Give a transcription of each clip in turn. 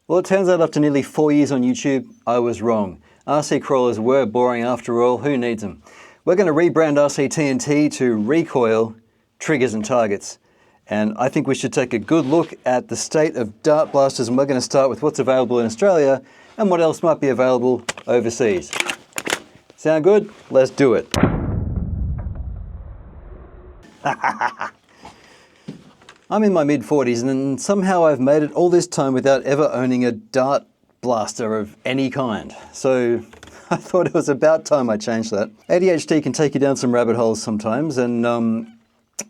Well, it turns out after nearly 4 years on YouTube, I was wrong. RC crawlers were boring after all, who needs them? We're going to rebrand RC-TNT to ReCoil-Triggers and Targets. And I think we should take a good look at the state of dart blasters, and we're going to start with what's available in Australia and what else might be available overseas. Sound good? Let's do it. I'm in my mid-40s and somehow I've made it all this time without ever owning a dart blaster of any kind. So I thought it was about time I changed that. ADHD can take you down some rabbit holes sometimes, and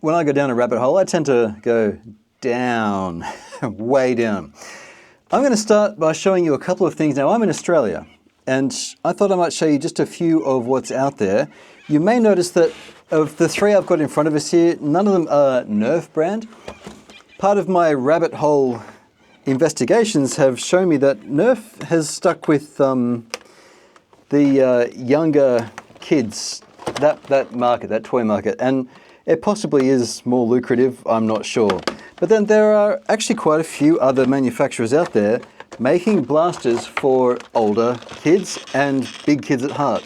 when I go down a rabbit hole, I tend to go down, way down. I'm going to start by showing you a couple of things. Now, I'm in Australia, and I thought I might show you just a few of what's out there. You may notice that of the three I've got in front of us here, none of them are Nerf brand. Part of my rabbit hole investigations have shown me that Nerf has stuck with the younger kids, that market, that toy market, and it possibly is more lucrative, I'm not sure. But then there are actually quite a few other manufacturers out there making blasters for older kids and big kids at heart.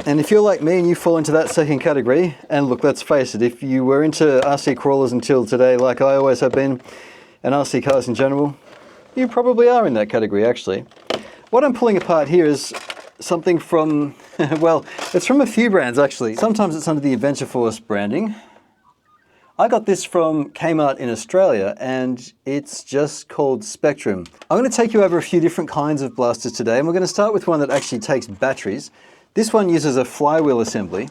And if you're like me and you fall into that second category, and look, let's face it, if you were into RC crawlers until today, like I always have been, and RC cars in general, you probably are in that category actually. What I'm pulling apart here is something from, well, it's from a few brands actually. Sometimes it's under the Adventure Force branding. I got this from Kmart in Australia, and it's just called Spectrum. I'm going to take you over a few different kinds of blasters today, and we're going to start with one that actually takes batteries. This one uses a flywheel assembly.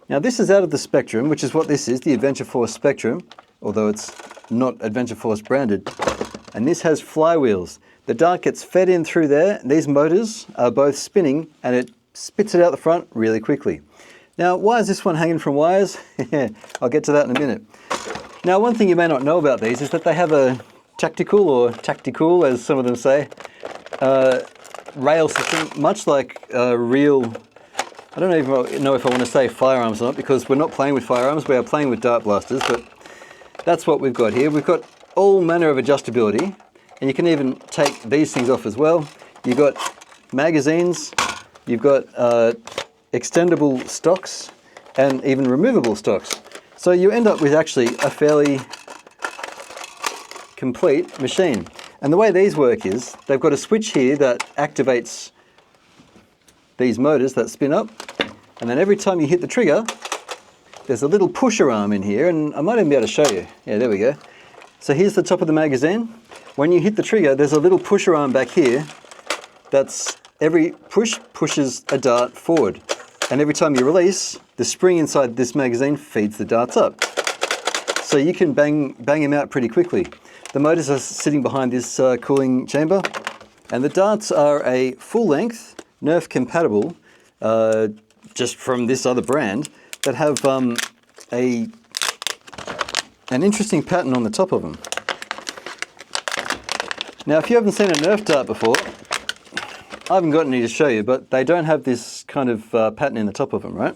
Now this is out of the Spectrum, which is what this is, the Adventure Force Spectrum, although it's not Adventure Force branded. And this has flywheels. The dart gets fed in through there. These motors are both spinning, and it spits it out the front really quickly. Now, why is this one hanging from wires? I'll get to that in a minute. Now, one thing you may not know about these is that they have a tactical, or tactical as some of them say, rail system, much like a real, I don't even know if I want to say firearms or not, because we're not playing with firearms, we are playing with dart blasters, but that's what we've got here. We've got all manner of adjustability, and you can even take these things off as well. You've got magazines, you've got extendable stocks, and even removable stocks. So you end up with actually a fairly complete machine. And the way these work is, they've got a switch here that activates these motors that spin up, and then every time you hit the trigger, there's a little pusher arm in here, and I might even be able to show you. Yeah, there we go. So here's the top of the magazine. When you hit the trigger, there's a little pusher arm back here that's every push pushes a dart forward. And every time you release, the spring inside this magazine feeds the darts up. So you can bang them out pretty quickly. The motors are sitting behind this cooling chamber, and the darts are a full-length, Nerf compatible, just from this other brand, that have an interesting pattern on the top of them. Now, if you haven't seen a Nerf dart before, I haven't got any to show you, but they don't have this kind of pattern in the top of them, right?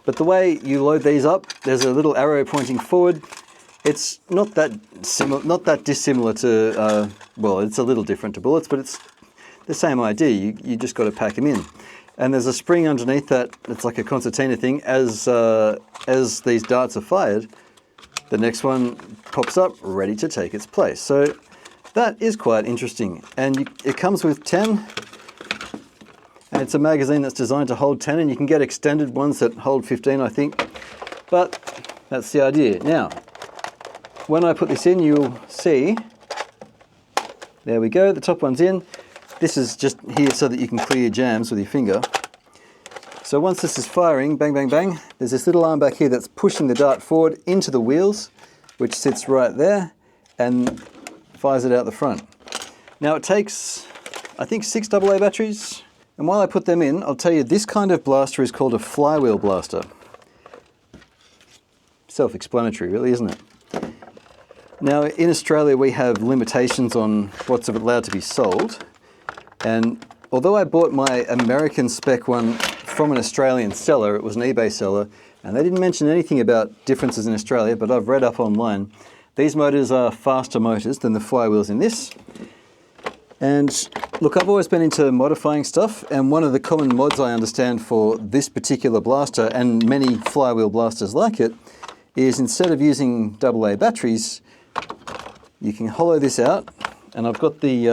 But the way you load these up, there's a little arrow pointing forward. It's not that dissimilar to, well, it's a little different to bullets, but it's the same idea. You just got to pack them in. And there's a spring underneath that. It's like a concertina thing. As these darts are fired, the next one pops up, ready to take its place. So that is quite interesting. And it comes with 10. And it's a magazine that's designed to hold 10, and you can get extended ones that hold 15, I think. But that's the idea. Now, when I put this in, you'll see, there we go, the top one's in. This is just here so that you can clear your jams with your finger. So once this is firing, bang, bang, bang, there's this little arm back here that's pushing the dart forward into the wheels, which sits right there, and fires it out the front. Now it takes, I think, 6 AA batteries. And while I put them in, I'll tell you, this kind of blaster is called a flywheel blaster. Self-explanatory, really, isn't it? Now, in Australia, we have limitations on what's allowed to be sold. And although I bought my American spec one from an Australian seller, it was an eBay seller, and they didn't mention anything about differences in Australia, but I've read up online. These motors are faster motors than the flywheels in this. And look, I've always been into modifying stuff, and one of the common mods I understand for this particular blaster and many flywheel blasters like it is instead of using AA batteries, you can hollow this out, and I've got the,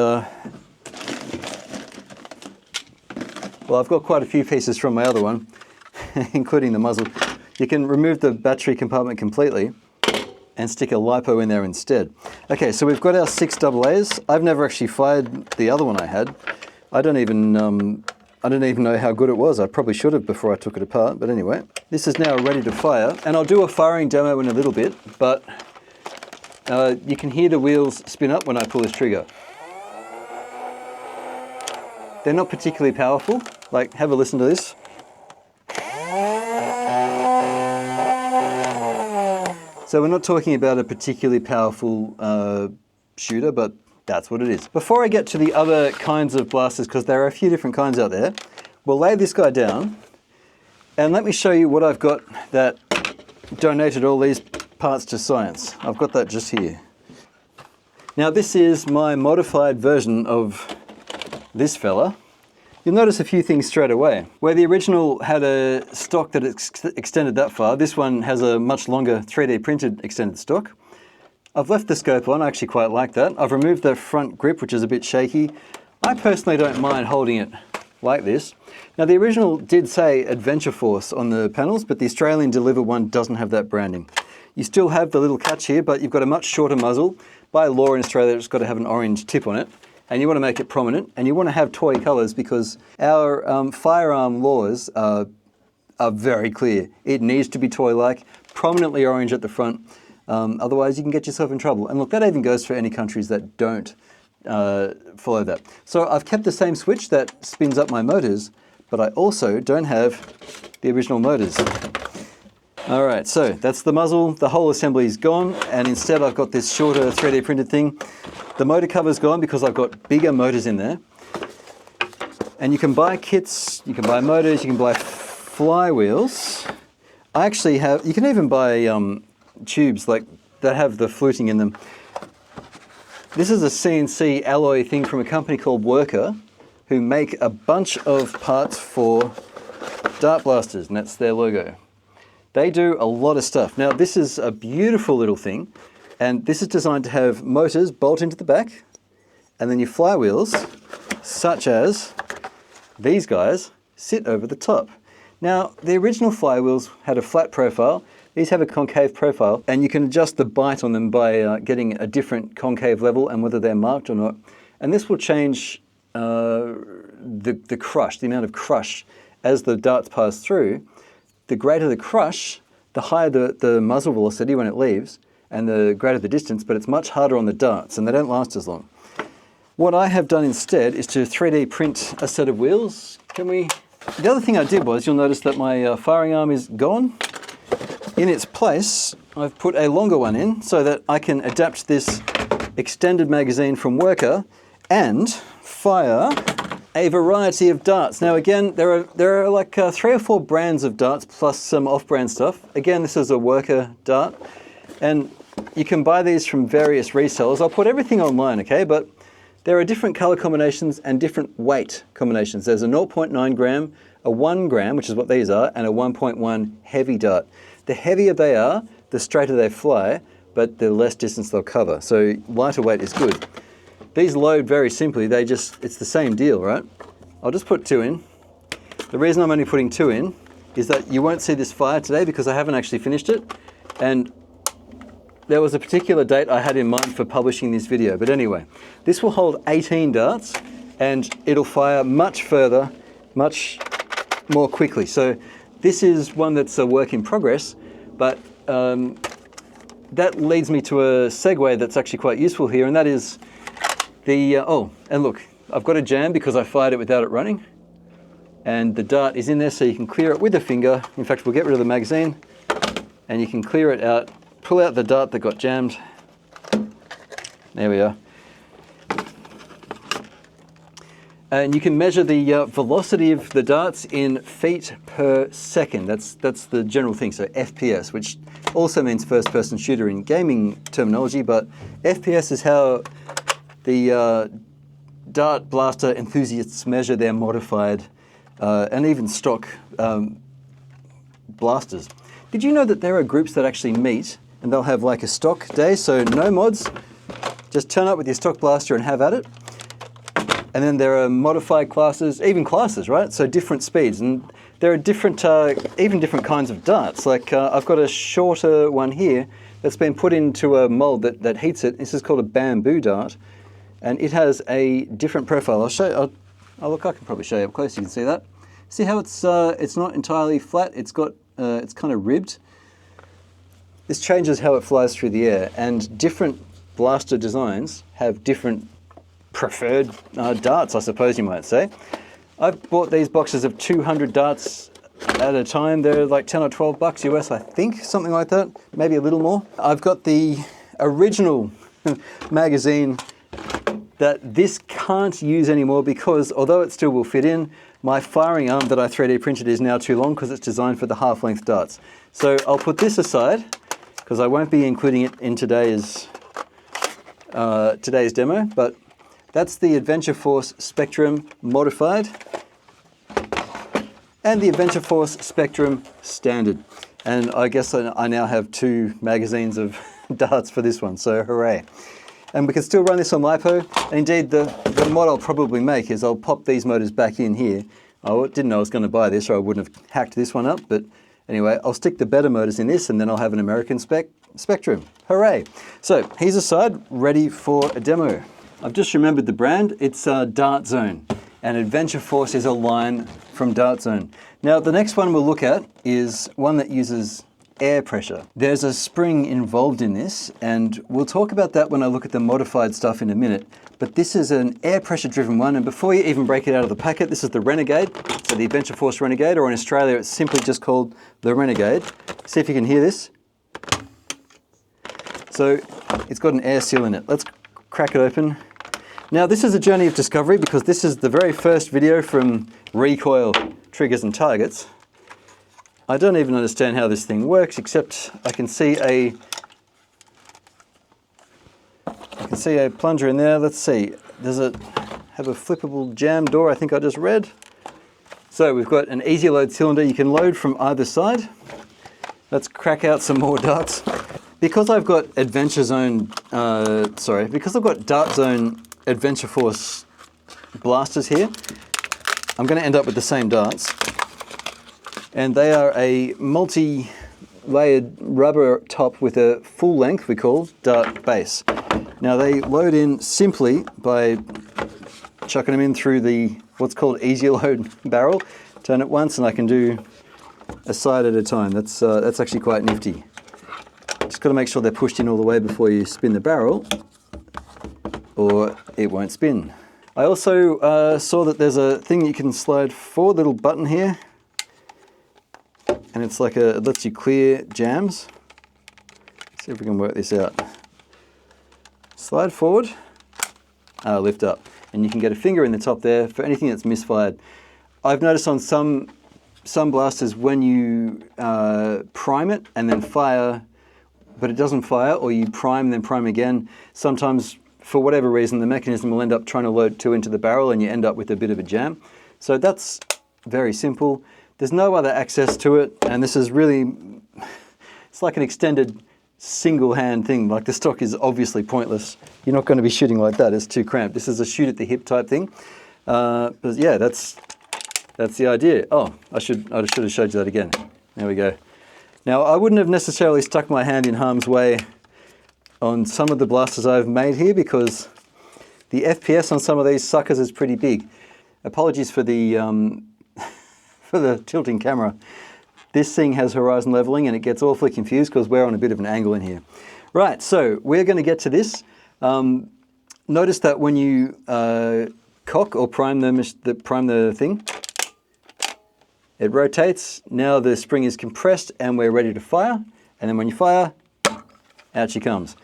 well, I've got quite a few pieces from my other one, including the muzzle. You can remove the battery compartment completely and stick a LiPo in there instead. Okay, so we've got our 6 AA's. I've never actually fired the other one I had. I don't even know how good it was. I probably should have before I took it apart, but anyway. This is now ready to fire, and I'll do a firing demo in a little bit, but you can hear the wheels spin up when I pull this trigger. They're not particularly powerful. Like, have a listen to this. So we're not talking about a particularly powerful shooter, but that's what it is. Before I get to the other kinds of blasters, because there are a few different kinds out there, we'll lay this guy down and let me show you what I've got that donated all these parts to science. I've got that just here. Now this is my modified version of this fella. You'll notice a few things straight away. Where the original had a stock that extended that far, this one has a much longer 3D printed extended stock. I've left the scope on, I actually quite like that. I've removed the front grip, which is a bit shaky. I personally don't mind holding it like this. Now the original did say Adventure Force on the panels, but the Australian Deliver one doesn't have that branding. You still have the little catch here, but you've got a much shorter muzzle. By law in Australia, it's got to have an orange tip on it. And you want to make it prominent, and you want to have toy colours because our firearm laws are very clear. It needs to be toy-like, prominently orange at the front, otherwise you can get yourself in trouble. And look, that even goes for any countries that don't follow that. So I've kept the same switch that spins up my motors, but I also don't have the original motors. All right, so that's the muzzle. The whole assembly is gone, and instead I've got this shorter 3D printed thing. The motor cover's gone because I've got bigger motors in there. And you can buy kits, you can buy motors, you can buy flywheels. I actually have, you can even buy tubes like that have the fluting in them. This is a CNC alloy thing from a company called Worker, who make a bunch of parts for dart blasters, and that's their logo. They do a lot of stuff. Now this is a beautiful little thing, and this is designed to have motors bolt into the back, and then your flywheels, such as these guys, sit over the top. Now the original flywheels had a flat profile. These have a concave profile, and you can adjust the bite on them by getting a different concave level and whether they're marked or not. And this will change the crush, the amount of crush as the darts pass through. The greater the crush, the higher the muzzle velocity when it leaves, and the greater the distance, but it's much harder on the darts, and they don't last as long. What I have done instead is to 3D print a set of wheels. The other thing I did was, you'll notice that my firing arm is gone. In its place, I've put a longer one in so that I can adapt this extended magazine from Worker and fire a variety of darts. Now again, there are like 3 or 4 brands of darts plus some off-brand stuff. Again, this is a Worker dart, and you can buy these from various resellers. I'll put everything online, okay? But there are different color combinations and different weight combinations. There's a 0.9 gram, a 1 gram, which is what these are, and a 1.1 heavy dart. The heavier they are, the straighter they fly, but the less distance they'll cover. So lighter weight is good. These load very simply. It's the same deal, right? I'll just put 2 in. The reason I'm only putting 2 in is that you won't see this fire today because I haven't actually finished it. And there was a particular date I had in mind for publishing this video. But anyway, this will hold 18 darts and it'll fire much further, much more quickly. So this is one that's a work in progress, but that leads me to a segue that's actually quite useful here, and that is and look, I've got a jam because I fired it without it running, and the dart is in there so you can clear it with a finger. In fact, we'll get rid of the magazine and you can clear it out, pull out the dart that got jammed. There we are. And you can measure the velocity of the darts in feet per second. That's the general thing, so FPS, which also means first-person shooter in gaming terminology, but FPS is how the dart blaster enthusiasts measure their modified and even stock blasters. Did you know that there are groups that actually meet and they'll have like a stock day, so no mods, just turn up with your stock blaster and have at it. And then there are modified classes, even classes, right? So different speeds, and there are different, even different kinds of darts. Like I've got a shorter one here that's been put into a mold that heats it. This is called a bamboo dart, and it has a different profile. I'll show you, oh look, I can probably show you up close, you can see that. See how it's not entirely flat, it's got, it's kind of ribbed. This changes how it flies through the air, and different blaster designs have different preferred darts, I suppose you might say. I've bought these boxes of 200 darts at a time. They're like 10 or 12 bucks US, I think, something like that, maybe a little more. I've got the original magazine that this can't use anymore because although it still will fit in, my firing arm that I 3D printed is now too long because it's designed for the half-length darts. So I'll put this aside because I won't be including it in today's demo, but that's the Adventure Force Spectrum Modified and the Adventure Force Spectrum Standard. And I guess I now have 2 magazines of darts for this one, so hooray. And we can still run this on LiPo. And indeed, the mod I'll probably make is I'll pop these motors back in here. I didn't know I was going to buy this or I wouldn't have hacked this one up, but anyway, I'll stick the better motors in this and then I'll have an American Spectrum. Hooray! So here's a side ready for a demo. I've just remembered the brand. It's Dart Zone, and Adventure Force is a line from Dart Zone. Now the next one we'll look at is one that uses air pressure. There's a spring involved in this, and we'll talk about that when I look at the modified stuff in a minute. But this is an air pressure driven one, and before you even break it out of the packet, this is the Renegade, so the Adventure Force Renegade, or in Australia it's simply just called the Renegade. See if you can hear this. So it's got an air seal in it. Let's crack it open. Now this is a journey of discovery because this is the very first video from ReCoil-Triggers and Targets. I don't even understand how this thing works, except I can see a plunger in there. Let's see, does it have a flippable jam door? I think I just read. So we've got an easy load cylinder. You can load from either side. Let's crack out some more darts. Because I've got because I've got Dart Zone Adventure Force blasters here, I'm going to end up with the same darts. And they are a multi-layered rubber top with a full length, we call, dart base. Now they load in simply by chucking them in through the what's called easy load barrel. Turn it once and I can do a side at a time. That's actually quite nifty. Just got to make sure they're pushed in all the way before you spin the barrel, or it won't spin. I also saw that there's a thing you can slide forward, little button here, and it's like it lets you clear jams. Let's see if we can work this out. Slide forward, lift up, and you can get a finger in the top there for anything that's misfired. I've noticed on some blasters when you prime it and then fire, but it doesn't fire, or you prime then prime again, sometimes for whatever reason the mechanism will end up trying to load 2 into the barrel and you end up with a bit of a jam. So that's very simple. There's no other access to it, and this is really, it's like an extended single hand thing. Like the stock is obviously pointless. You're not going to be shooting like that, it's too cramped. This is a shoot at the hip type thing. But yeah, that's the idea. Oh, I should have showed you that again. There we go. Now, I wouldn't have necessarily stuck my hand in harm's way on some of the blasters I've made here because the FPS on some of these suckers is pretty big. Apologies for the for the tilting camera. This thing has horizon leveling and it gets awfully confused because we're on a bit of an angle in here. Right, so we're going to get to this. Notice that when you cock or prime the thing, it rotates. Now the spring is compressed and we're ready to fire. And then when you fire, out she comes.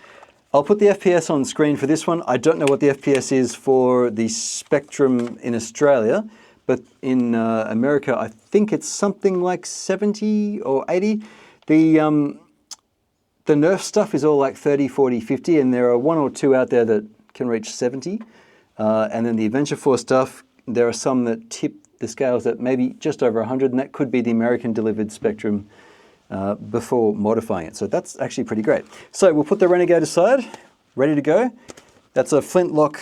I'll put the FPS on screen for this one. I don't know what the FPS is for the Spectrum in Australia, but in America, I think it's something like 70 or 80. The nerf stuff is all like 30, 40, 50, and there are 1 or 2 out there that can reach 70. And then the Adventure Force stuff, there are some that tip the scales at maybe just over 100, and that could be the American delivered spectrum before modifying it. So that's actually pretty great. So we'll put the Renegade aside, ready to go. That's a Flintlock,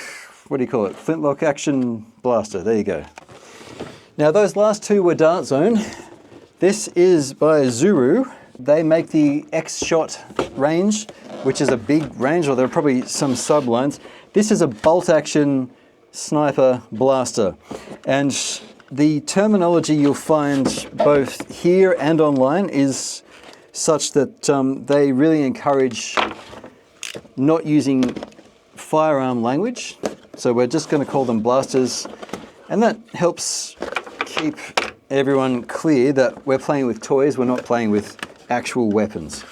what do you call it? Flintlock Action Blaster, there you go. Now those last two were Dart Zone. This is by Zuru. They make the X-Shot range, which is a big range, or there are probably some sublines. This is a bolt action sniper blaster. And the terminology you'll find both here and online is such that they really encourage not using firearm language. So we're just going to call them blasters. And that helps keep everyone clear that we're playing with toys, we're not playing with actual weapons.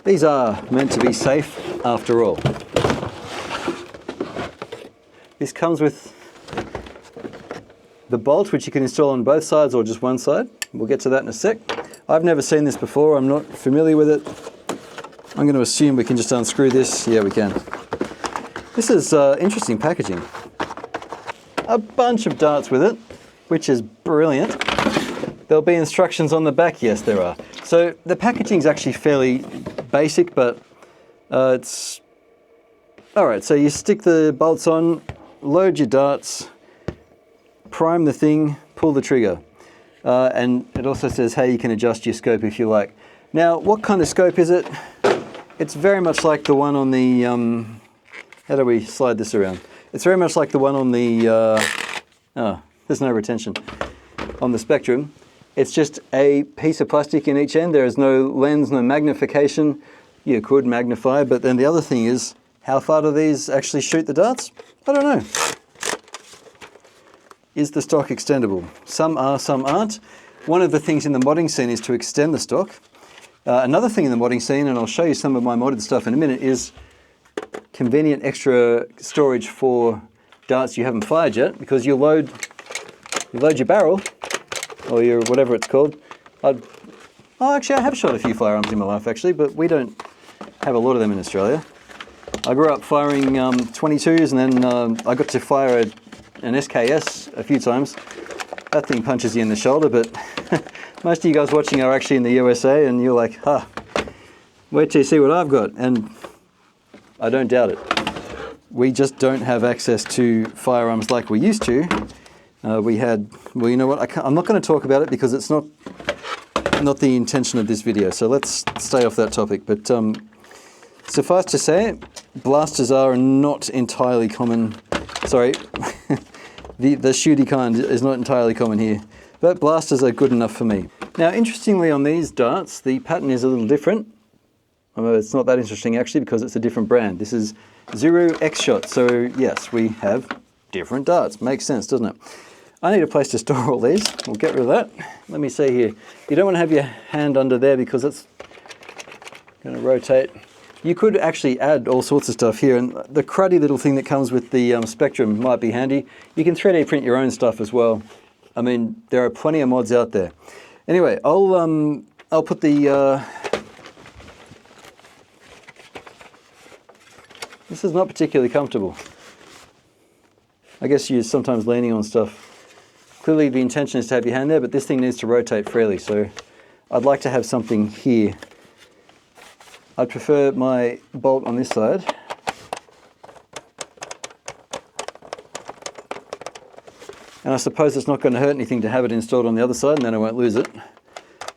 These are meant to be safe after all. This comes with the bolt, which you can install on both sides or just one side. We'll get to that in a sec. I've never seen this before, I'm not familiar with it. I'm going to assume we can just unscrew this. Yeah, we can. This is interesting packaging. A bunch of darts with it, which is brilliant. There'll be instructions on the back. Yes, there are. So the packaging is actually fairly basic, but it's... All right, so you stick the bolts on, load your darts, prime the thing, pull the trigger. And it also says how you can adjust your scope if you like. Now, what kind of scope is it? It's very much like the one on the... how do we slide this around? It's very much like the one on the... there's no retention. On the Spectrum. It's just a piece of plastic in each end. There is no lens, no magnification. You could magnify, but then the other thing is, how far do these actually shoot the darts? I don't know. Is the stock extendable? Some are, some aren't. One of the things in the modding scene is to extend the stock. Another thing in the modding scene, and I'll show you some of my modded stuff in a minute, is convenient extra storage for darts you haven't fired yet, because you load your barrel, or your whatever it's called. Actually, I have shot a few firearms in my life, actually, but we don't have a lot of them in Australia. I grew up firing 22s, and then I got to fire an SKS a few times. That thing punches you in the shoulder, but most of you guys watching are actually in the USA, and you're like, wait till you see what I've got. And I don't doubt it. We just don't have access to firearms like we used to. We had, well, you know what, I'm not going to talk about it because it's not the intention of this video, so let's stay off that topic. But suffice to say, blasters are not entirely common. Sorry, the shooty kind is not entirely common here, but blasters are good enough for me. Now, interestingly on these darts, the pattern is a little different. Although it's not that interesting actually because it's a different brand. This is Zuru X-Shot, so yes, we have different darts. Makes sense, doesn't it? I need a place to store all these. We'll get rid of that. Let me see here. You don't want to have your hand under there because it's going to rotate. You could actually add all sorts of stuff here, and the cruddy little thing that comes with the Spectrum might be handy. You can 3D print your own stuff as well. I mean, there are plenty of mods out there. Anyway, I'll put the... This is not particularly comfortable. I guess you're sometimes leaning on stuff. Clearly the intention is to have your hand there, but this thing needs to rotate freely, so I'd like to have something here. I'd prefer my bolt on this side. And I suppose it's not going to hurt anything to have it installed on the other side, and then I won't lose it.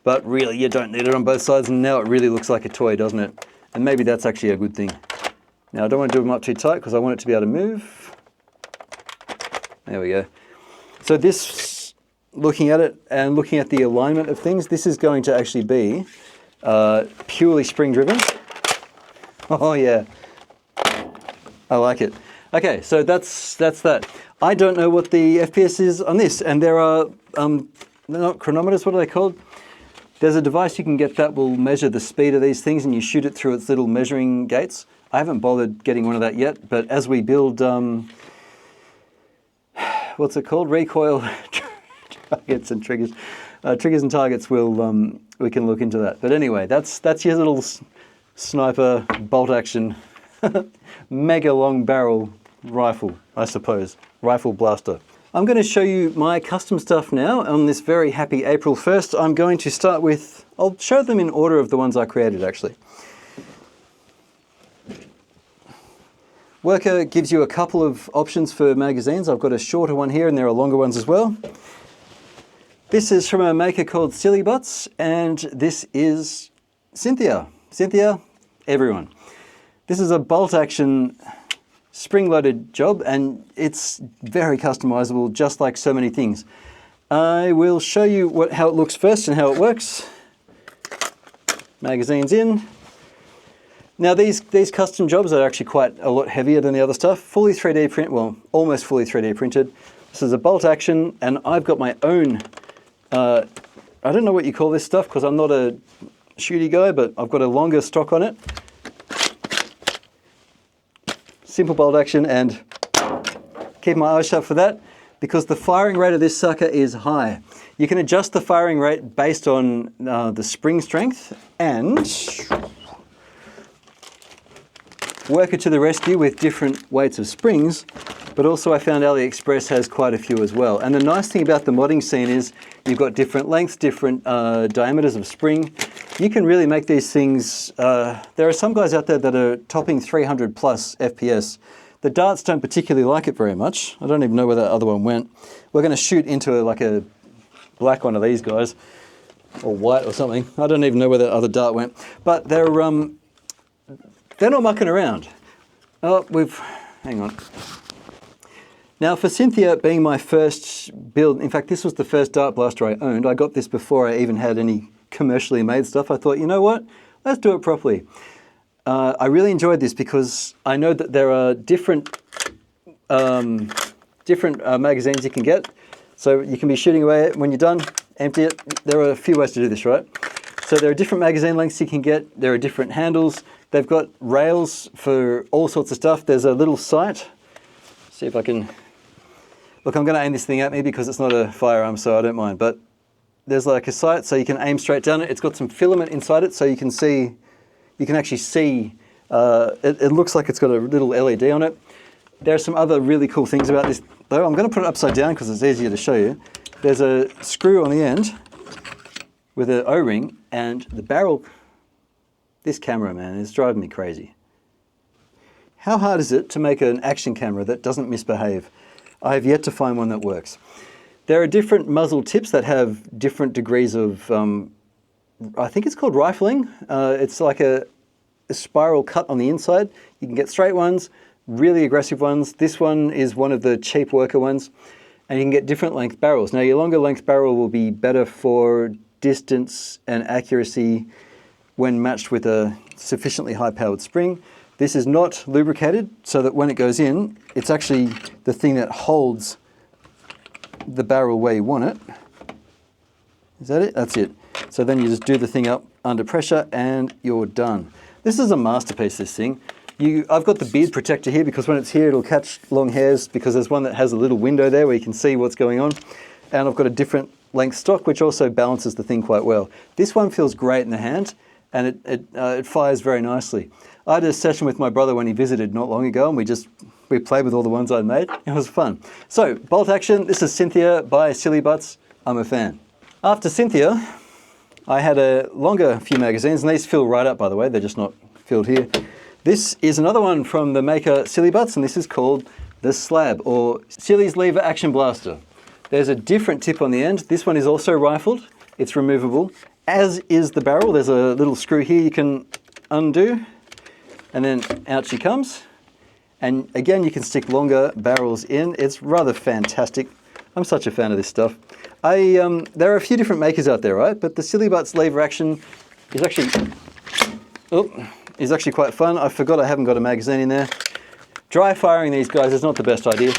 But really, you don't need it on both sides, and now it really looks like a toy, doesn't it? And maybe that's actually a good thing. Now, I don't want to do them up too tight because I want it to be able to move. There we go. So this, looking at it and looking at the alignment of things, this is going to actually be purely spring driven. Oh yeah, I like it. Okay, so that's that. I don't know what the FPS is on this, and there are, they're not chronometers, what are they called? There's a device you can get that will measure the speed of these things and you shoot it through its little measuring gates. I haven't bothered getting one of that yet, but as we build, what's it called? ReCoil-Triggers and Triggers. Triggers and Targets, we can look into that. But anyway, that's your little sniper bolt action, mega long barrel rifle, I suppose. Rifle blaster. I'm going to show you my custom stuff now on this very happy April 1st. I'm going to start with, I'll show them in order of the ones I created actually. Worker gives you a couple of options for magazines. I've got a shorter one here and there are longer ones as well. This is from a maker called SillyButts, and this is Cynthia. Cynthia, everyone. This is a bolt action spring-loaded job, and it's very customizable, just like so many things. I will show you how it looks first and how it works. Magazines in. Now these custom jobs are actually quite a lot heavier than the other stuff. Fully 3D print, well, almost fully 3D printed. This is a bolt action, and I've got my own, I don't know what you call this stuff because I'm not a shooty guy, but I've got a longer stock on it. Simple bolt action, and keep my eyes shut for that because the firing rate of this sucker is high. You can adjust the firing rate based on the spring strength, and Worker to the rescue with different weights of springs, but also I found AliExpress has quite a few as well. And the nice thing about the modding scene is you've got different lengths, different diameters of spring. You can really make these things, there are some guys out there that are topping 300 plus FPS. The darts don't particularly like it very much. I don't even know where that other one went. We're going to shoot into like a black one of these guys, or white or something. I don't even know where that other dart went. But they're not mucking around. Oh, hang on. Now for Cynthia being my first build, in fact this was the first dart blaster I owned. I got this before I even had any commercially made stuff. I thought, you know what, let's do it properly. I really enjoyed this because I know that there are different magazines you can get. So you can be shooting away when you're done, empty it. There are a few ways to do this, right? So there are different magazine lengths you can get. There are different handles. They've got rails for all sorts of stuff. There's a little sight. See if I can... Look, I'm going to aim this thing at me because it's not a firearm, so I don't mind. But there's like a sight, so you can aim straight down it. It's got some filament inside it, so you can see... You can actually see... it looks like it's got a little LED on it. There are some other really cool things about this, though. I'm going to put it upside down because it's easier to show you. There's a screw on the end with an O-ring, and the barrel... This camera, man, is driving me crazy. How hard is it to make an action camera that doesn't misbehave? I have yet to find one that works. There are different muzzle tips that have different degrees of, I think it's called rifling. It's like a spiral cut on the inside. You can get straight ones, really aggressive ones. This one is one of the cheap worker ones. And you can get different length barrels. Now your longer length barrel will be better for distance and accuracy when matched with a sufficiently high-powered spring. This is not lubricated, so that when it goes in, it's actually the thing that holds the barrel where you want it. Is that it? That's it. So then you just do the thing up under pressure and you're done. This is a masterpiece, this thing. I've got the beard protector here because when it's here, it'll catch long hairs because there's one that has a little window there where you can see what's going on. And I've got a different length stock, which also balances the thing quite well. This one feels great in the hand, and it fires very nicely. I had a session with my brother when he visited not long ago, and we played with all the ones I'd made. It was fun. So, bolt action. This is Cynthia by SillyButts. I'm a fan. After Cynthia, I had a longer few magazines, and these fill right up, by the way. They're just not filled here. This is another one from the maker SillyButts, and this is called the SLAB, or Silly's Lever Action Blaster. There's a different tip on the end. This one is also rifled. It's removable, as is the barrel. There's a little screw here you can undo, and then out she comes. And again, you can stick longer barrels in. It's rather fantastic. I'm such a fan of this stuff. There are a few different makers out there, right? But the SillyButts lever action is actually quite fun. I forgot I haven't got a magazine in there. Dry firing these guys is not the best idea.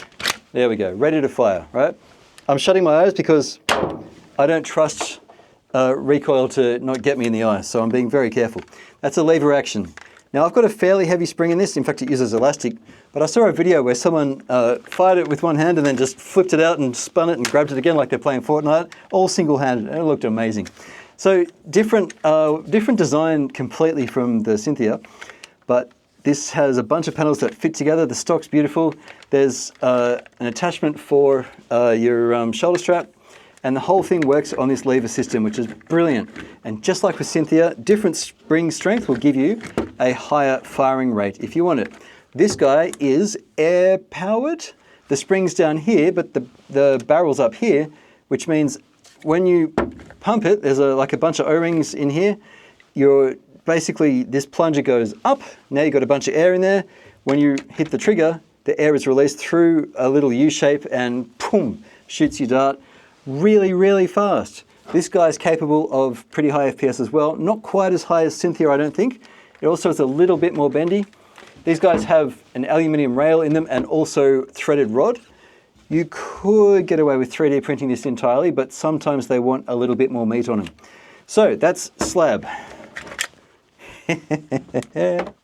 There we go, ready to fire, right? I'm shutting my eyes because I don't trust recoil to not get me in the eye, so I'm being very careful. That's a lever action. Now I've got a fairly heavy spring in this. In fact, it uses elastic, but I saw a video where someone fired it with one hand and then just flipped it out and spun it and grabbed it again like they're playing Fortnite, all single-handed, and it looked amazing. So different design completely from the Cynthia, but This has a bunch of panels that fit together. The stock's beautiful. There's an attachment for your shoulder strap, and the whole thing works on this lever system, which is brilliant. And just like with Cynthia, different spring strength will give you a higher firing rate if you want it. This guy is air powered. The spring's down here, but the barrel's up here, which means when you pump it, there's like a bunch of O-rings in here. Basically, this plunger goes up. Now you've got a bunch of air in there. When you hit the trigger, the air is released through a little U shape and boom, shoots your dart really, really fast. This guy's capable of pretty high FPS as well. Not quite as high as Cynthia, I don't think. It also is a little bit more bendy. These guys have an aluminium rail in them and also threaded rod. You could get away with 3D printing this entirely, but sometimes they want a little bit more meat on them. So that's SLAB.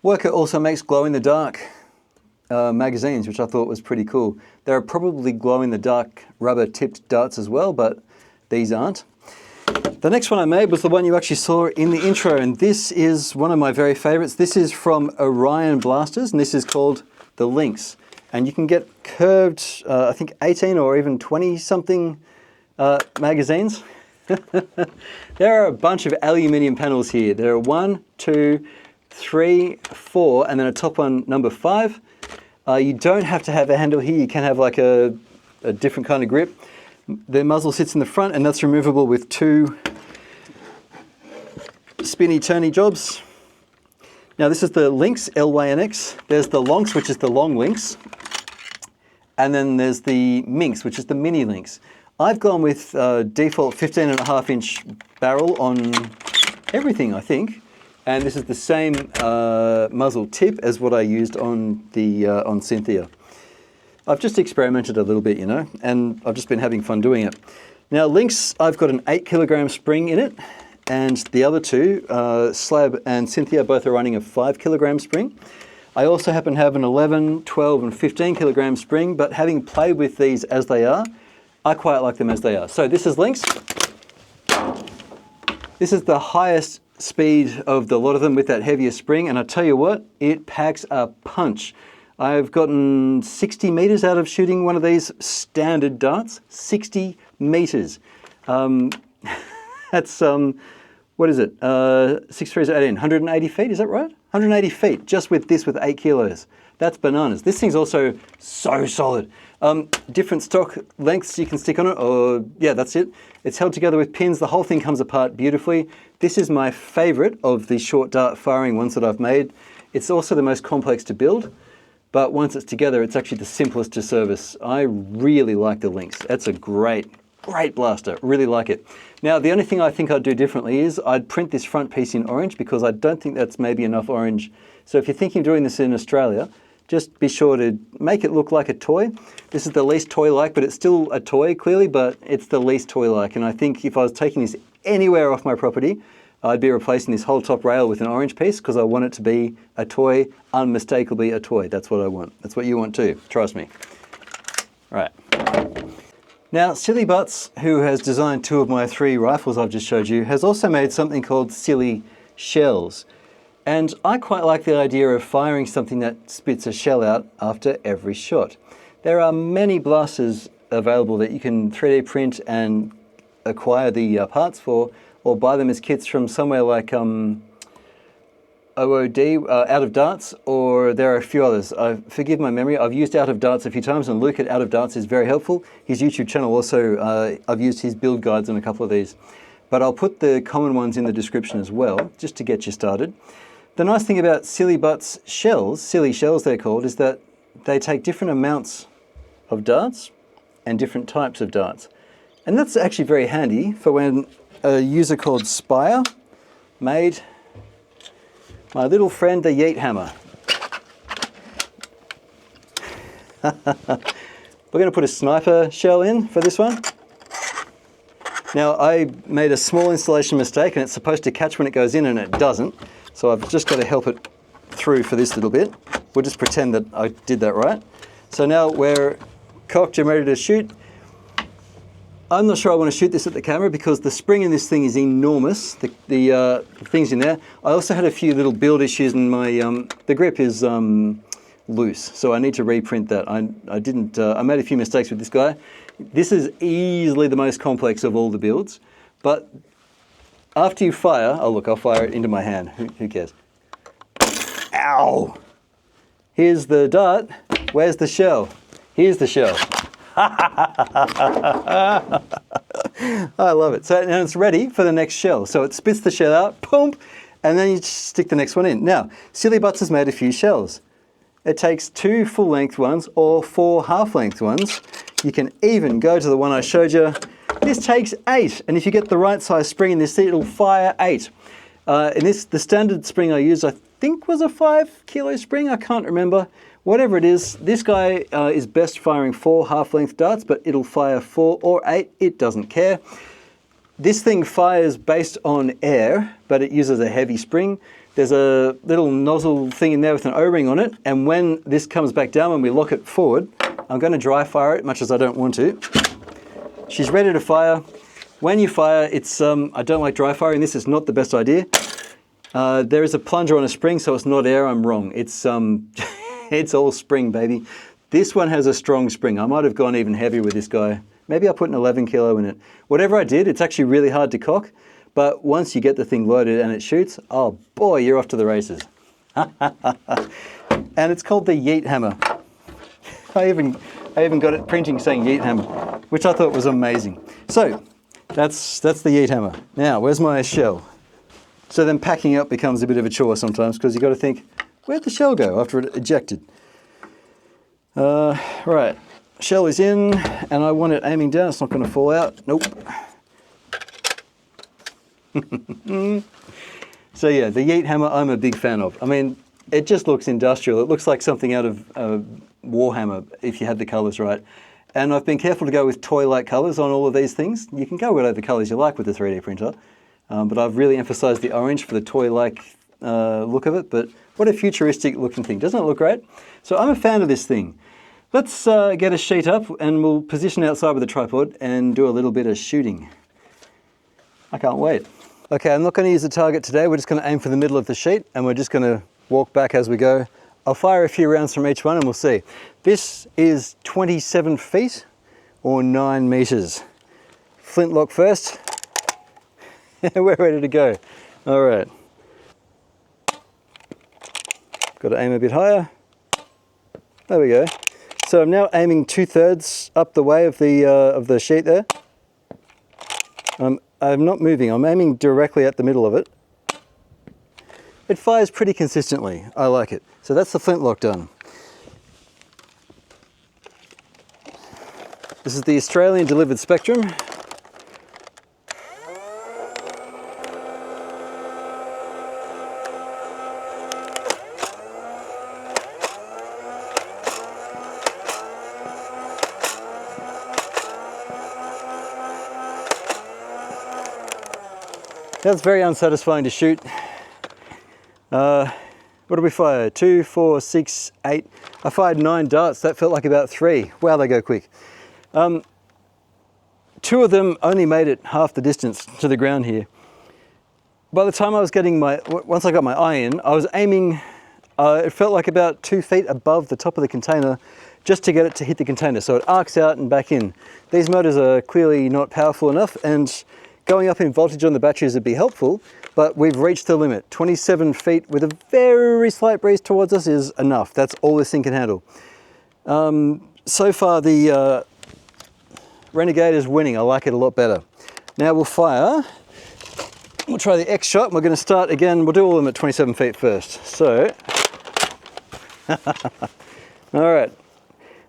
Worker also makes glow-in-the-dark magazines, which I thought was pretty cool. There are probably glow-in-the-dark rubber-tipped darts as well, but these aren't. The next one I made was the one you actually saw in the intro, and this is one of my very favorites. This is from Orion blasters, and this is called the LYNX. And you can get curved, I think 18 or even 20-something magazines. There are a bunch of aluminium panels here. There are 1, 2, 3, 4, and then a top one, number 5. You don't have to have a handle here. You can have like a different kind of grip. The muzzle sits in the front, and that's removable with 2 spinny turny jobs. Now this is the LYNX, LYNX. There's the LYNX, which is the long LYNX. And then there's the MYNX, which is the mini LYNX. I've gone with default 15.5-inch barrel on everything, I think. And this is the same muzzle tip as what I used on the on Cynthia. I've just experimented a little bit, you know, and I've just been having fun doing it. Now LYNX, I've got an 8-kilogram spring in it, and the other two, SLAB and Cynthia, both are running a 5-kilogram spring. I also happen to have an 11, 12, and 15-kilogram spring, but having played with these as they are, I quite like them as they are. So this is LYNX. This is the highest speed of the lot of them with that heavier spring, and I tell you what, it packs a punch. I've gotten 60 meters out of shooting one of these standard darts. 60 meters. That's, what is it? 6 3 is 18, 180 feet, is that right? 180 feet, just with this with 8 kilos. That's bananas. This thing's also so solid. Different stock lengths you can stick on it, or yeah, that's it. It's held together with pins. The whole thing comes apart beautifully. This is my favorite of the short dart firing ones that I've made. It's also the most complex to build, but once it's together, it's actually the simplest to service. I really like the LYNX. That's a great blaster. Really like it. Now, the only thing I think I'd do differently is I'd print this front piece in orange, because I don't think that's maybe enough orange. So if you're thinking of doing this in Australia, just be sure to make it look like a toy. This is the least toy-like, but it's still a toy, clearly, but it's the least toy-like. And I think if I was taking this anywhere off my property, I'd be replacing this whole top rail with an orange piece, because I want it to be a toy, unmistakably a toy. That's what I want. That's what you want too, trust me. Right. Now, SillyButts, who has designed 2 of my 3 rifles I've just showed you, has also made something called SillyShells. And I quite like the idea of firing something that spits a shell out after every shot. There are many blasters available that you can 3D print and acquire the parts for, or buy them as kits from somewhere like OOD, Out of Darts, or there are a few others. Forgive my memory, I've used Out of Darts a few times, and Luke at Out of Darts is very helpful. His YouTube channel also, I've used his build guides on a couple of these. But I'll put the common ones in the description as well, just to get you started. The nice thing about SillyButts shells, SillyShells they're called, is that they take different amounts of darts and different types of darts. And that's actually very handy for when a user called Spyr made my little friend the YEETHAMMER. We're going to put a sniper shell in for this one. Now, I made a small installation mistake, and it's supposed to catch when it goes in, and it doesn't. So I've just got to help it through for this little bit. We'll just pretend that I did that right. So now we're cocked and ready to shoot. I'm not sure I want to shoot this at the camera because the spring in this thing is enormous. The things in there. I also had a few little build issues and my the grip is loose, so I need to reprint that. I made a few mistakes with this guy. This is easily the most complex of all the builds, but after you fire, oh look, I'll fire it into my hand. Who cares? Ow! Here's the dart. Where's the shell? Here's the shell. I love it. So now it's ready for the next shell. So it spits the shell out, boom, and then you just stick the next one in. Now, SillyButts has made a few shells. It takes 2 full-length ones or 4 half-length ones. You can even go to the one I showed you. This takes 8, and if you get the right size spring in this, it'll fire 8. The standard spring I used, I think was a 5 kilo spring, I can't remember. Whatever it is, this guy is best firing 4 half-length darts, but it'll fire 4 or 8, it doesn't care. This thing fires based on air, but it uses a heavy spring. There's a little nozzle thing in there with an O-ring on it, and when this comes back down, when we lock it forward, I'm going to dry fire it, much as I don't want to. She's ready to fire. When you fire, it's I don't like dry firing. This is not the best idea. There is a plunger on a spring, so it's not air. I'm wrong. It's it's all spring, baby. This one has a strong spring. I might have gone even heavier with this guy. Maybe I put an 11 kilo in it. Whatever I did, it's actually really hard to cock. But once you get the thing loaded and it shoots, oh boy, you're off to the races. And it's called the YEETHAMMER. I even got it printing saying YEETHAMMER, which I thought was amazing. So that's the YEETHAMMER. Now, where's my shell? So then packing up becomes a bit of a chore sometimes because you've got to think, where'd the shell go after it ejected? Right, shell is in and I want it aiming down. It's not going to fall out. Nope. So yeah, the YEETHAMMER I'm a big fan of. I mean, it just looks industrial. It looks like something out of Warhammer if you had the colors right. And I've been careful to go with toy-like colors on all of these things. You can go whatever colors you like with the 3D printer, but I've really emphasized the orange for the toy-like look of it. But what a futuristic looking thing. Doesn't it look great? So I'm a fan of this thing. Let's get a sheet up and we'll position outside with the tripod and do a little bit of shooting. I can't wait. Okay, I'm not going to use the target today. We're just going to aim for the middle of the sheet and we're just going to walk back as we go. I'll fire a few rounds from each one and we'll see. This is 27 feet or 9 meters. Flintlock first. We're ready to go. All right. Got to aim a bit higher. There we go. So I'm now aiming 2/3 up the way of the sheet there. I'm not moving. I'm aiming directly at the middle of it. It fires pretty consistently. I like it. So that's the flintlock done. This is the Australian delivered Spectrum. That's very unsatisfying to shoot. What did we fire? 2, 4, 6, 8. I fired 9 darts. That felt like about 3. Wow, they go quick. 2 of them only made it half the distance to the ground here. By the time I was getting once I got my eye in, I was aiming, it felt like about 2 feet above the top of the container just to get it to hit the container. So it arcs out and back in. These motors are clearly not powerful enough and going up in voltage on the batteries would be helpful, but we've reached the limit. 27 feet with a very slight breeze towards us is enough. That's all this thing can handle. So far the Renegade is winning. I like it a lot better. Now we'll fire. We'll try the X shot. We're going to start again. We'll do all of them at 27 feet first. So, all right.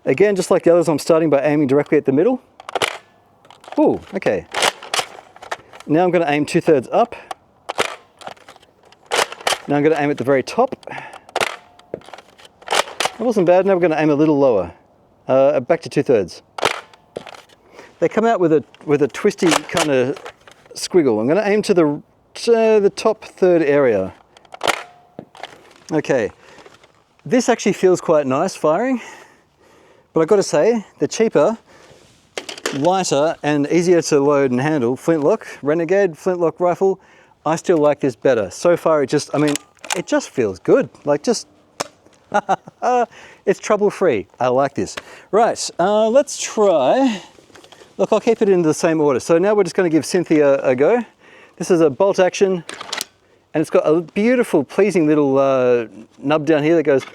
Again, just like the others, I'm starting by aiming directly at the middle. Ooh, okay. Now I'm going to aim 2/3 up. Now I'm going to aim at the very top. That wasn't bad. Now we're going to aim a little lower. Back to 2/3. They come out with a twisty kind of squiggle. I'm going to aim to the top third area. Okay. This actually feels quite nice firing. But I've got to say, the cheaper lighter and easier to load and handle Flintlock, Renegade Flintlock rifle, I still like this better. So far it just, I mean, it just feels good. Like just, it's trouble-free. I like this. Right, let's try, look, I'll keep it in the same order. So now we're just gonna give Cynthia a go. This is a bolt action, and it's got a beautiful, pleasing little nub down here that goes,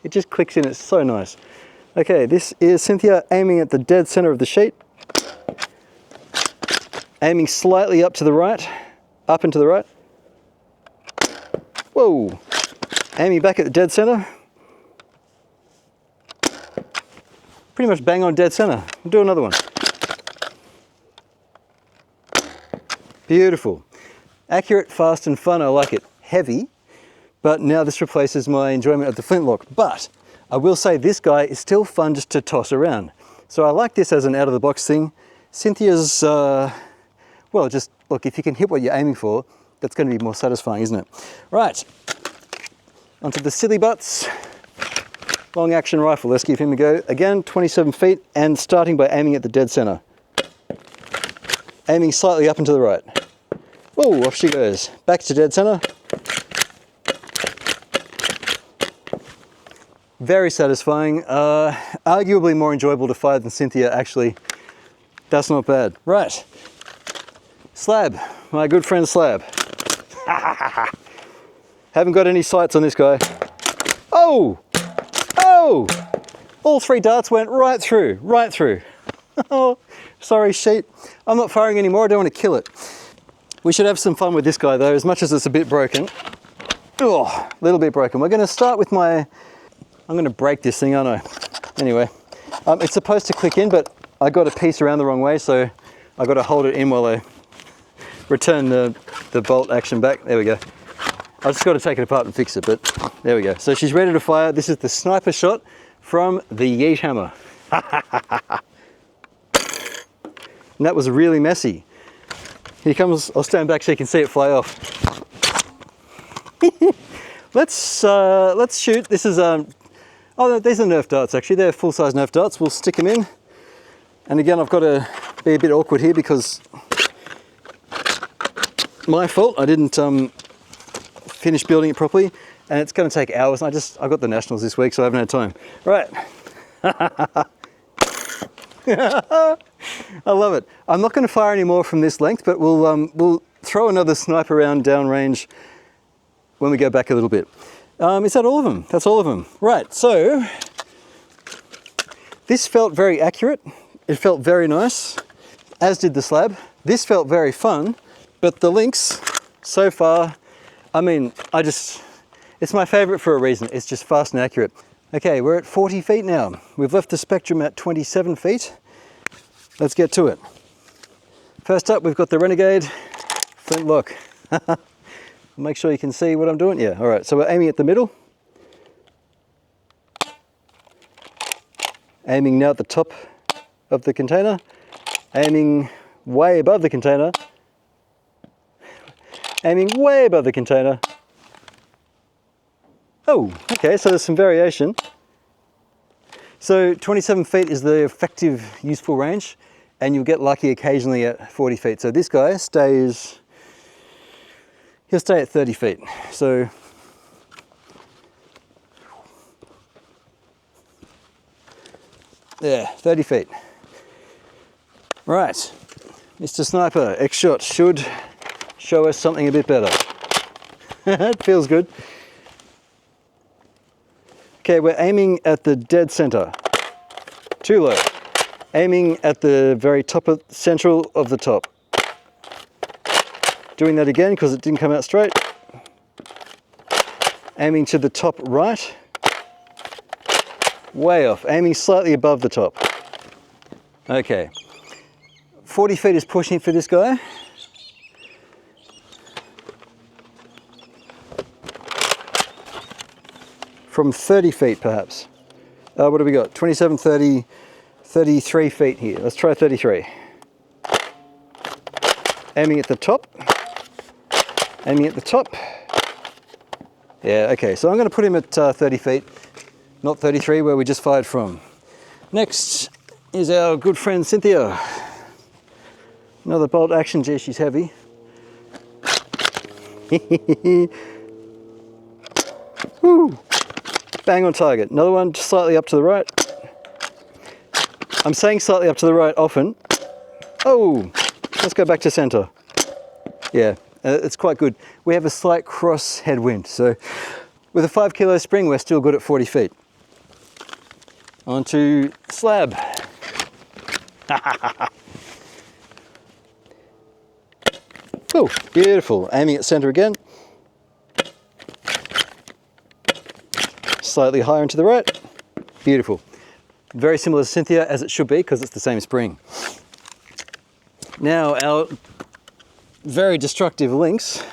it just clicks in, it's so nice. Okay, this is Cynthia aiming at the dead center of the sheet. Aiming slightly up to the right, up and to the right. Whoa! Aiming back at the dead center. Pretty much bang on dead center. We'll do another one. Beautiful. Accurate, fast and fun, I like it. Heavy, but now this replaces my enjoyment of the Flintlock. But I will say this guy is still fun just to toss around. So I like this as an out-of-the-box thing. Cynthia's, well, just look, if you can hit what you're aiming for, that's going to be more satisfying, isn't it? Right, onto the SillyButts long action rifle. Let's give him a go. Again, 27 feet and starting by aiming at the dead center. Aiming slightly up and to the right. Whoa, off she goes. Back to dead center. Very satisfying. Arguably more enjoyable to fire than Cynthia, actually. That's not bad. Right. Slab, my good friend Slab. Haven't got any sights on this guy. Oh! Oh! All three darts went right through, right through. Oh, sorry sheet. I'm not firing anymore, I don't want to kill it. We should have some fun with this guy though, as much as it's a bit broken. Oh, a little bit broken. We're going to start with my, I'm going to break this thing, aren't I? Anyway, it's supposed to click in, but I got a piece around the wrong way, so I got to hold it in while I return the bolt action back. There we go. I just got to take it apart and fix it, but there we go. So she's ready to fire. This is the sniper shot from the YEETHAMMER. And that was really messy. Here comes, I'll stand back so you can see it fly off. Let's shoot. This is, oh, these are Nerf darts actually. They're full-size Nerf darts. We'll stick them in. And again, I've got to be a bit awkward here because my fault. I didn't finish building it properly, and it's going to take hours. I've got the nationals this week, so I haven't had time. Right. I love it. I'm not going to fire any more from this length, but we'll throw another sniper round downrange when we go back a little bit. Is that all of them? That's all of them. Right, so this felt very accurate. It felt very nice, as did the slab. This felt very fun, but the LYNX so far, I mean, it's my favorite for a reason. It's just fast and accurate. Okay, we're at 40 feet now. We've left the spectrum at 27 feet. Let's get to it. First up, we've got the Renegade Flintlock. Make sure you can see what I'm doing. Yeah, all right, so we're aiming at the middle. Aiming now at the top of the container. Aiming way above the container. Aiming way above the container. Oh, okay, so there's some variation. So 27 feet is the effective useful range, and you'll get lucky occasionally at 40 feet. So this guy stays, he'll stay at 30 feet. So yeah, 30 feet. Right, Mr. Sniper, X-Shot should show us something a bit better. It feels good. Okay, we're aiming at the dead center. Too low. Aiming at the very top of central of the top. Doing that again because it didn't come out straight. Aiming to the top right. Way off. Aiming slightly above the top. Okay. 40 feet is pushing it for this guy. From 30 feet perhaps. What have we got? 27, 30, 33 feet here. Let's try 33. Aiming at the top. Aiming at the top. Yeah, okay, so I'm going to put him at 30 feet, not 33 where we just fired from. Next, Here's our good friend Cynthia. Another bolt action. Gee, she's heavy. Woo. Bang on target. Another one just slightly up to the right. I'm saying slightly up to the right often. Oh, let's go back to center. Yeah, it's quite good. We have a slight cross headwind, so with a 5 kilo spring, we're still good at 40 feet. On to slab. Oh, beautiful. Aiming at center again. Slightly higher and to the right. Beautiful. Very similar to Cynthia, as it should be, because it's the same spring. Now, our very destructive LYNX.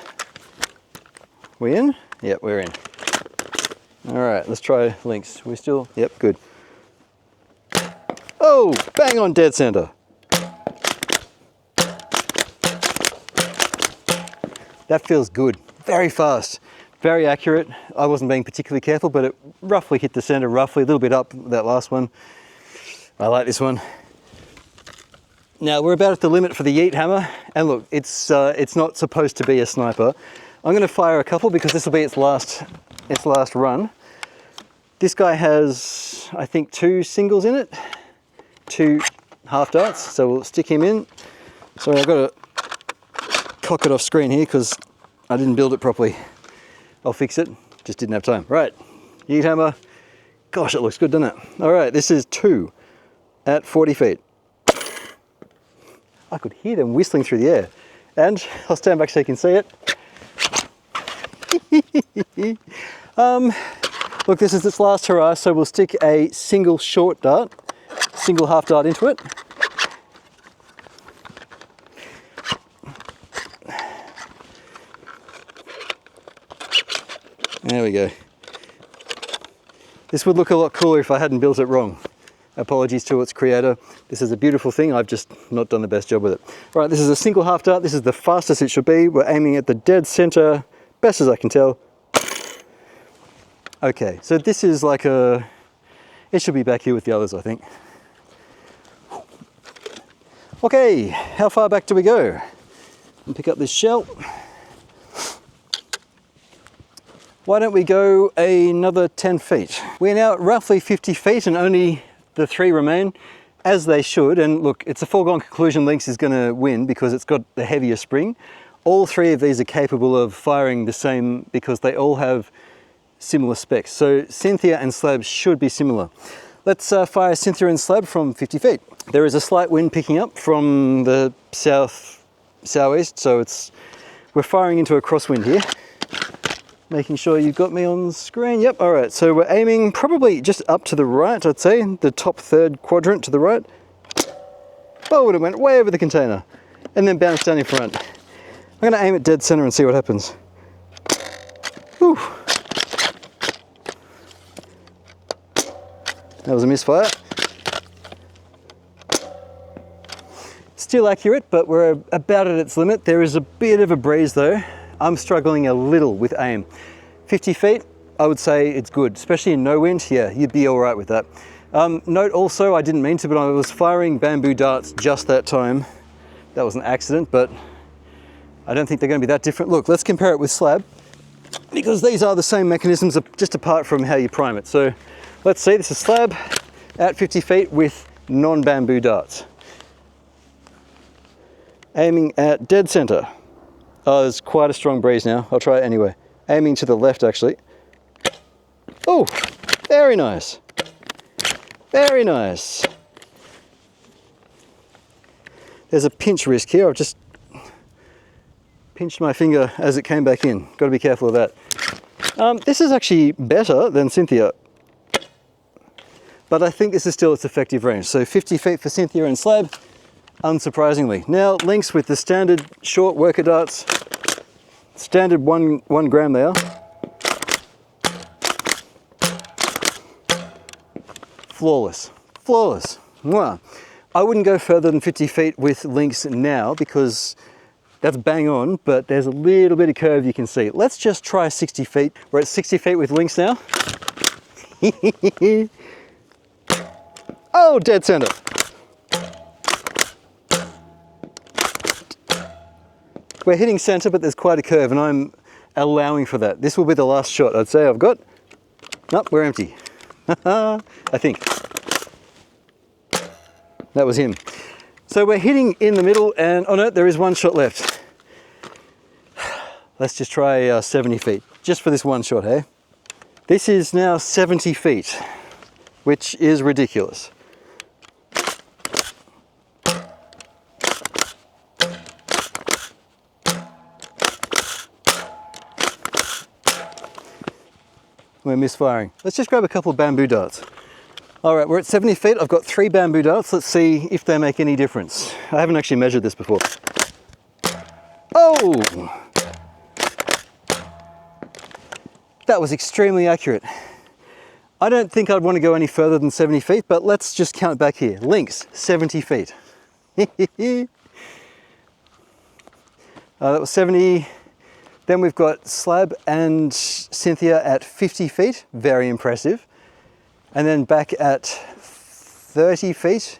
We in? Yep, we're in. All right, let's try LYNX. We still? Yep, good. Oh, bang on dead center. That feels good. Very fast, very accurate. I wasn't being particularly careful, but it roughly hit the center, roughly, a little bit up, that last one. I like this one. Now we're about at the limit for the YEETHAMMER, and look, it's not supposed to be a sniper. I'm going to fire a couple because this will be its last run. This guy has, I think, 2 singles in it, 2 half darts, so we'll stick him in. Sorry, I've got to cock it off screen here because I didn't build it properly. I'll fix it, just didn't have time. Right, YEETHAMMER. Gosh, it looks good, doesn't it? All right, this is 2 at 40 feet. I could hear them whistling through the air. And I'll stand back so you can see it. Look, this is its last hurrah, so we'll stick a single short dart, single half dart into it. There we go. This would look a lot cooler if I hadn't built it wrong. Apologies to its creator. This is a beautiful thing. I've just not done the best job with it. Right, this is a single half dart. This is the fastest it should be. We're aiming at the dead center, best as I can tell. Okay, so this is like a, it should be back here with the others, I think. Okay, how far back do we go? And pick up this shell. Why don't we go another 10 feet? We're now at roughly 50 feet and only the 3 remain, as they should. And look, it's a foregone conclusion LYNX is going to win because it's got the heavier spring. All 3 of these are capable of firing the same because they all have similar specs. So Cynthia and SLAB should be similar. Let's fire Cynthia and SLAB from 50 feet. There is a slight wind picking up from the southeast, so we're firing into a crosswind here. Making sure you've got me on the screen. Yep, all right, so we're aiming probably just up to the right, I'd say, the top 3rd quadrant to the right. Oh, it went way over the container and then bounced down in front. I'm gonna aim at dead center and see what happens. Whew. That was a misfire. Still accurate, but we're about at its limit. There is a bit of a breeze though. I'm struggling a little with aim. 50 feet, I would say it's good, especially in no wind. Yeah, you'd be all right with that. Note also, I didn't mean to, but I was firing bamboo darts just that time. That was an accident, but I don't think they're going to be that different. Look, let's compare it with SLAB, because these are the same mechanisms, just apart from how you prime it. So let's see, this is SLAB at 50 feet with non-bamboo darts. Aiming at dead center. Oh, there's quite a strong breeze now. I'll try it anyway. Aiming to the left, actually. Oh, very nice. Very nice. There's a pinch risk here. I've just pinched my finger as it came back in. Got to be careful of that. This is actually better than Cynthia, but I think this is still its effective range. So 50 feet for Cynthia and SLAB. Unsurprisingly. Now LYNX with the standard short worker darts, standard one gram they are. Flawless, flawless. Mwah. I wouldn't go further than 50 feet with LYNX now because that's bang on, but there's a little bit of curve you can see. Let's just try 60 feet. We're at 60 feet with LYNX now. Oh, dead center. We're hitting center, but there's quite a curve, and I'm allowing for that. This will be the last shot I'd say I've got. Nope, we're empty. I think. That was him. So we're hitting in the middle, and oh no, there is one shot left. Let's just try 70 feet, just for this one shot, hey? This is now 70 feet, which is ridiculous. We're misfiring. Let's just grab a couple of bamboo darts. All right, we're at 70 feet. I've got 3 bamboo darts. Let's see if they make any difference. I haven't actually measured this before. Oh! That was extremely accurate. I don't think I'd want to go any further than 70 feet, but let's just count back here. LYNX, 70 feet. That was 70. Then we've got SLAB and Cynthia at 50 feet, very impressive. And then back at 30 feet,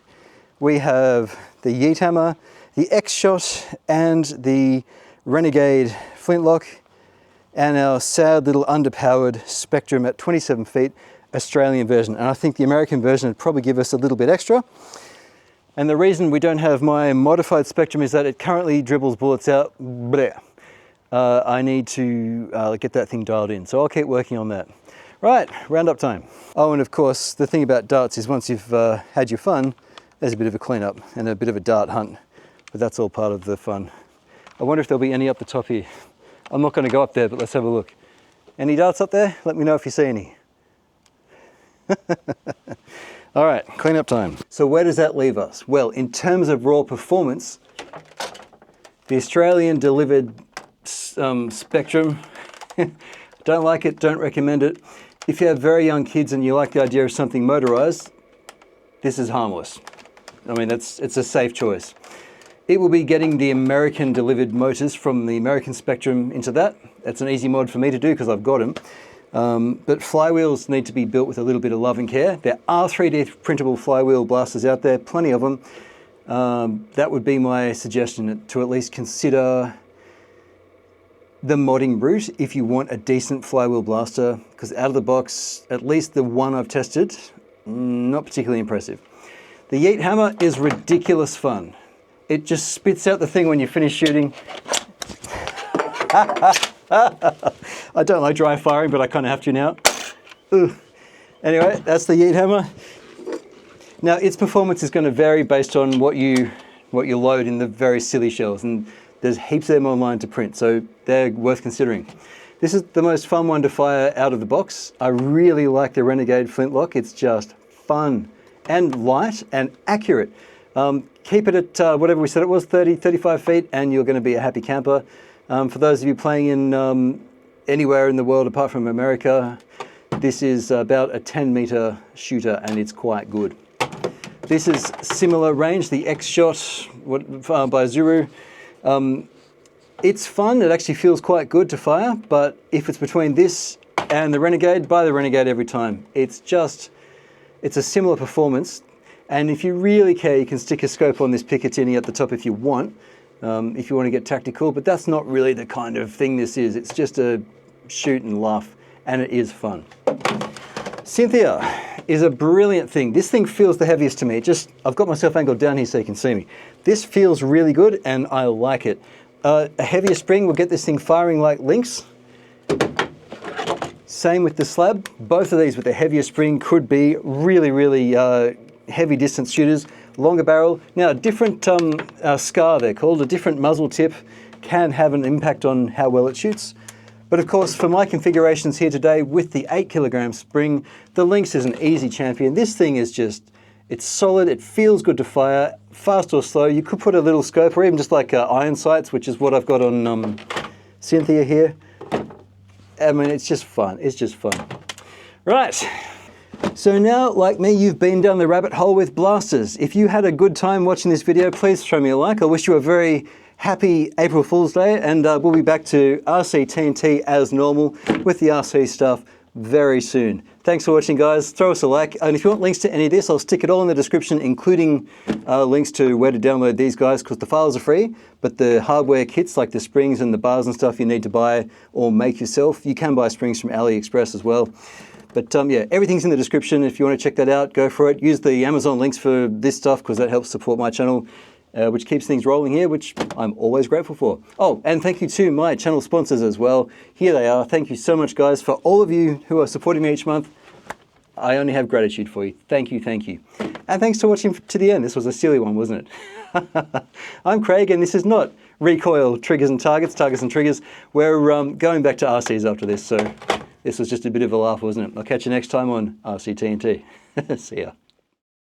we have the YEETHAMMER, the X-Shot, and the Renegade Flintlock, and our sad little underpowered Spectrum at 27 feet, Australian version. And I think the American version would probably give us a little bit extra. And the reason we don't have my modified Spectrum is that it currently dribbles bullets out. Bleh. I need to get that thing dialed in, so I'll keep working on that. Right, roundup time. Oh, and of course, the thing about darts is once you've had your fun, there's a bit of a cleanup and a bit of a dart hunt, but that's all part of the fun. I wonder if there'll be any up the top here. I'm not going to go up there, but let's have a look. Any darts up there? Let me know if you see any. All right, cleanup time. So where does that leave us? Well, in terms of raw performance, the Australian delivered Spectrum, don't like it, don't recommend it. If you have very young kids and you like the idea of something motorized, this is harmless. I mean, it's a safe choice. It will be getting the American delivered motors from the American Spectrum into that. That's an easy mod for me to do because I've got them. But flywheels need to be built with a little bit of love and care. There are 3D printable flywheel blasters out there, plenty of them. That would be my suggestion, to at least consider the modding route if you want a decent flywheel blaster, because out of the box, at least the one I've tested, not particularly impressive. The YEETHAMMER is ridiculous fun. It just spits out the thing when you finish shooting. I don't like dry firing, but I kind of have to now. Ugh. Anyway, that's the YEETHAMMER. Now, its performance is going to vary based on what you load in the various SillyShells, and there's heaps of them online to print, so they're worth considering. This is the most fun one to fire out of the box. I really like the Renegade Flintlock. It's just fun and light and accurate. Keep it at whatever we said it was, 30, 35 feet, and you're going to be a happy camper. For those of you playing in anywhere in the world apart from America, this is about a 10-meter shooter, and it's quite good. This is similar range, the X-Shot by Zuru. It's fun, it actually feels quite good to fire, but if it's between this and the Renegade, buy the Renegade every time. It's a similar performance, and if you really care, you can stick a scope on this Picatinny at the top if you want to get tactical, but that's not really the kind of thing this is. It's just a shoot and laugh, and it is fun. Cynthia is a brilliant thing. This thing feels the heaviest to me. I've got myself angled down here so you can see me. This feels really good, and I like it. A heavier spring will get this thing firing like LYNX. Same with the SLAB. Both of these with a heavier spring could be really, really heavy distance shooters. Longer barrel. Now, a different scar, they're called, a different muzzle tip can have an impact on how well it shoots. But of course, for my configurations here today with the 8 kilogram spring, the LYNX is an easy champion. This thing is it's solid, it feels good to fire, fast or slow. You could put a little scope, or even just like iron sights, which is what I've got on Cynthia here. I mean, it's just fun. It's just fun. Right. So now, like me, you've been down the rabbit hole with blasters. If you had a good time watching this video, please throw me a like. I wish you a very happy April Fool's Day, and we'll be back to RC-TNT as normal with the RC stuff very soon. Thanks for watching, guys. Throw us a like. And if you want links to any of this, I'll stick it all in the description, including links to where to download these guys, because the files are free, but the hardware kits, like the springs and the bars and stuff, you need to buy or make yourself. You can buy springs from AliExpress as well. But yeah, everything's in the description. If you want to check that out, go for it. Use the Amazon links for this stuff, because that helps support my channel, which keeps things rolling here, which I'm always grateful for. Oh, and thank you to my channel sponsors as well. Here they are. Thank you so much, guys, for all of you who are supporting me each month. I only have gratitude for you. Thank you, thank you. And thanks for watching to the end. This was a silly one, wasn't it? I'm Craig, and this is not Recoil Triggers and Targets, Targets and Triggers. We're going back to RCs after this, so this was just a bit of a laugh, wasn't it? I'll catch you next time on RC-TNT. See ya.